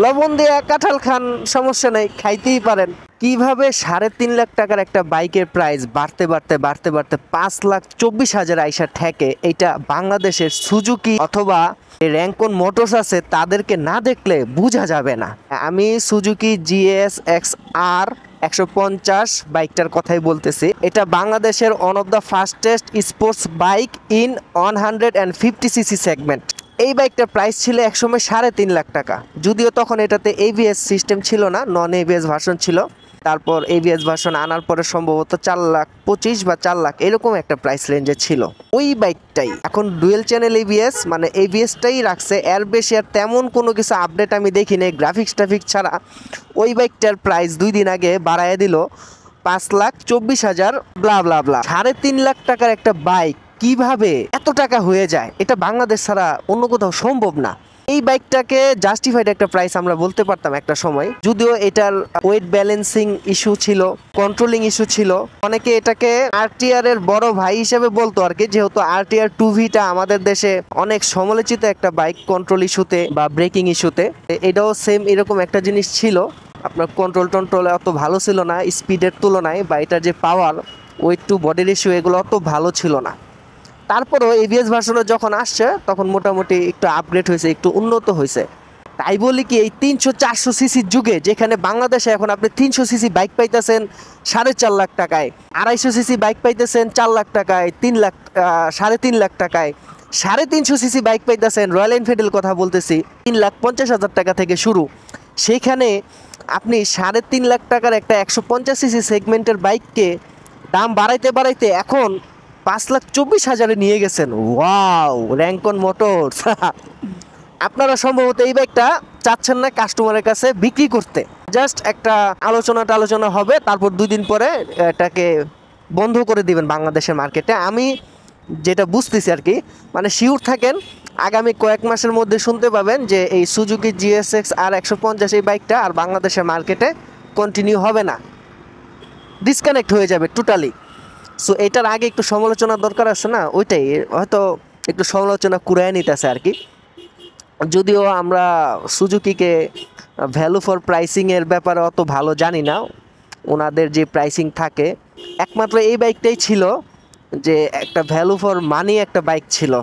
লবণ দিয়ে কাঁঠাল খান, সমস্যা নেই, খাইতেই পারেন। কিভাবে 3.5 লাখ টাকার একটা বাইকের প্রাইস বাড়তে বাড়তে বাড়তে বাড়তে 5,24,000 আইসা ঠেকে, এটা বাংলাদেশের সুজুকি অথবা র্যাঙ্কন মোটরস আছে তাদেরকে না দেখলে বোঝা যাবে না। আমি সুজুকি GSX-R 150 বাইকটার কথাই বলতেছি। এটা বাংলাদেশের one of the fastest sports bike in 150cc segment. এই বাইকটার প্রাইস ছিল একসময় 3.5 লাখ টাকা, যদিও তখন এটাতে ABS সিস্টেম ছিল না, নন ABS ভার্সন ছিল। তারপর ABS ভার্সন আনার পরে সম্ভবত 4,25,000 বা 4 লাখ এরকম একটা প্রাইস রেঞ্জে ছিল। ওই বাইকটাই এখন ডুয়েল চ্যানেল ABS, মানে ABSটাই রাখছে, এর বেশি আর তেমন কোনো কিছু আপডেট আমি দেখি নাই গ্রাফিক্স ট্রাফিক্স ছাড়া। ওই বাইকটার প্রাইস 2 দিন আগে বাড়ায় দিল 5,24,000 ব্লা ব্লা ব্লা। 3.5 লাখ টাকার একটা বাইক কিভাবে এত টাকা হয়ে যায়, এটা বাংলাদেশ ছাড়া অন্য কোথাও সম্ভব না। এই বাইকটাকে জাস্টিফাইড একটা প্রাইস আমরা বলতে পারতাম একটা সময়, যদিও এটার ওয়েট ব্যালেন্সিং ইস্যু ছিল, কন্ট্রোলিং ইস্যু ছিল। অনেকে এটাকে RTR এর বড় ভাই হিসেবে বলতো আর কি, যেহেতু RTR 2Vটা আমাদের দেশে অনেক সমালোচিত একটা বাইক কন্ট্রোল ইস্যুতে বা ব্রেকিং ইস্যুতে। এটাও সেম এরকম একটা জিনিস ছিল, আপনার কন্ট্রোল টন্ট্রোল অত ভালো ছিল না স্পিডের তুলনায়, বা এটার যে পাওয়ার, ওয়েট টু বডি রেশিও এগুলো অত ভালো ছিল না। তারপরও ABS ভার্সনে যখন আসছে তখন মোটামুটি একটু আপগ্রেড হয়েছে, একটু উন্নত হয়েছে। তাই বলি কি, এই 300-400 সিসির যুগে, যেখানে বাংলাদেশে এখন আপনি 300 সিসি বাইক পাইতেছেন 4.5 লাখ টাকায়, 250 সিসি বাইক পাইতেছেন 4 লাখ টাকায়, 3 লাখ 3.5 লাখ টাকায়, 350 সিসি বাইক পাইতেছেন, রয়্যাল এনফিল্ডের কথা বলতেছি, 3,50,000 টাকা থেকে শুরু। সেইখানে আপনি 3.5 লাখ টাকার একটা 150 সিসি সেগমেন্টের বাইককে দাম বাড়াইতে বাড়াইতে এখন 5,24,000 নিয়ে গেছেন। Wow, Rancon motors. আপনারা সম্ভবত এই বাইকটা চাচ্ছেন না কাস্টমারের কাছে বিক্রি করতে, জাস্ট একটা আলোচনা হবে, তারপর 2 দিন পরে এটাকে বন্ধ করে দিবেন বাংলাদেশের মার্কেটে। আমি যেটা বুঝতেছি আর কি, মানে শিওর থাকেন আগামী কয়েক মাসের মধ্যে শুনতে পাবেন যে এই সুজুকি GSX-R 150 এই বাইকটা আর বাংলাদেশের মার্কেটে কন্টিনিউ হবে না, ডিসকানেক্ট হয়ে যাবে টোটালি। সো এটার আগে একটু সমালোচনা দরকার আছে না, ওইটাই হয়তো একটু সমালোচনা কুড়ায় নিতেছে আর কি। যদিও আমরা সুজুকিকে ভ্যালু ফর প্রাইসিংয়ের ব্যাপারে অত ভালো জানি না, ওনাদের যে প্রাইসিং থাকে, একমাত্র এই বাইকটাই ছিল যে একটা ভ্যালু ফর মানি একটা বাইক ছিল।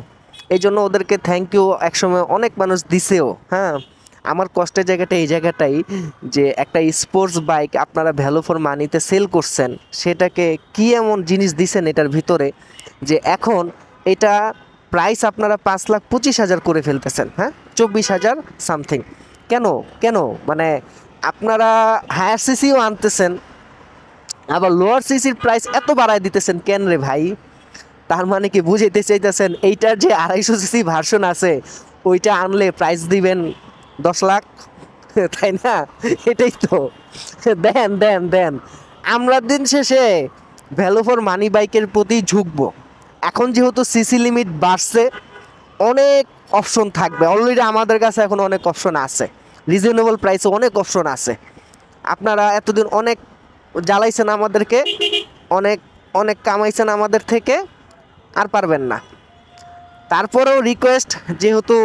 এই জন্য ওদেরকে থ্যাংক ইউ একসময় অনেক মানুষ দিছেও। হ্যাঁ, আমার কষ্টের জায়গাটা এই জায়গাটাই যে একটা স্পোর্টস বাইক আপনারা ভ্যালু ফর মানিতে সেল করছেন, সেটাকে কি এমন জিনিস দিছেন এটার ভিতরে যে এখন এটা প্রাইস আপনারা 5,25,000 করে ফেলতেছেন। হ্যাঁ, 24,000 সামথিং। কেন কেন মানে আপনারা হায়ার সিসিও আনতেছেন, আবার লোয়ার সিসির প্রাইস এত বাড়ায় দিতেছেন কেন রে ভাই? তার মানে কি বুঝাইতে চাইতেছেন এইটার যে 250 সিসি ভার্সন আছে ওইটা আনলে প্রাইস দিবেন 10 লাখ, তাই না? এটাই তো। দেন দেন দেন, আমরা দিন শেষে ভ্যালু ফর মানি বাইকের প্রতি ঝুঁকবো। এখন যেহেতু সিসি লিমিট বাড়ছে, অনেক অপশন থাকবে, অলরেডি আমাদের কাছে এখন অনেক অপশন আছে, রিজনেবল প্রাইসে অনেক অপশন আছে। আপনারা এতদিন অনেক জ্বালাইছেন আমাদেরকে, অনেক অনেক কামাইছেন আমাদের থেকে, আর পারবেন না। তারপরেও রিকোয়েস্ট, যেহেতু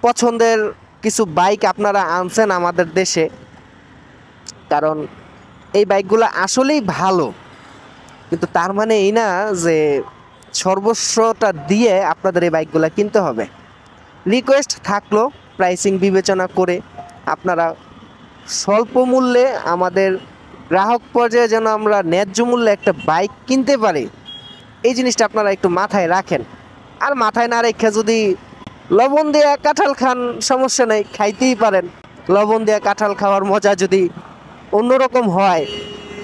পছন্দের কিছু বাইক আপনারা আনছেন আমাদের দেশে, কারণ এই বাইকগুলো আসলেই ভালো, কিন্তু তার মানে এই না যে সর্বস্বটা দিয়ে আপনাদের এই বাইকগুলো কিনতে হবে। রিকোয়েস্ট থাকলো প্রাইসিং বিবেচনা করে আপনারা স্বল্প মূল্যে আমাদের গ্রাহক পর্যায়ে যেন আমরা ন্যায্য মূল্যে একটা বাইক কিনতে পারি, এই জিনিসটা আপনারা একটু মাথায় রাখেন। আর মাথায় না রেখে যদি লবণ দিয়ে কাঁঠাল খান, সমস্যা নেই, খাইতেই পারেন। লবণ দিয়ে কাঁঠাল খাওয়ার মজা যদি অন্যরকম হয়,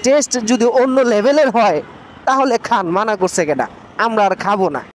টেস্ট যদি অন্য লেভেলের হয়, তাহলে খান, মানা করছে কেনা, আমরা আর খাবো না।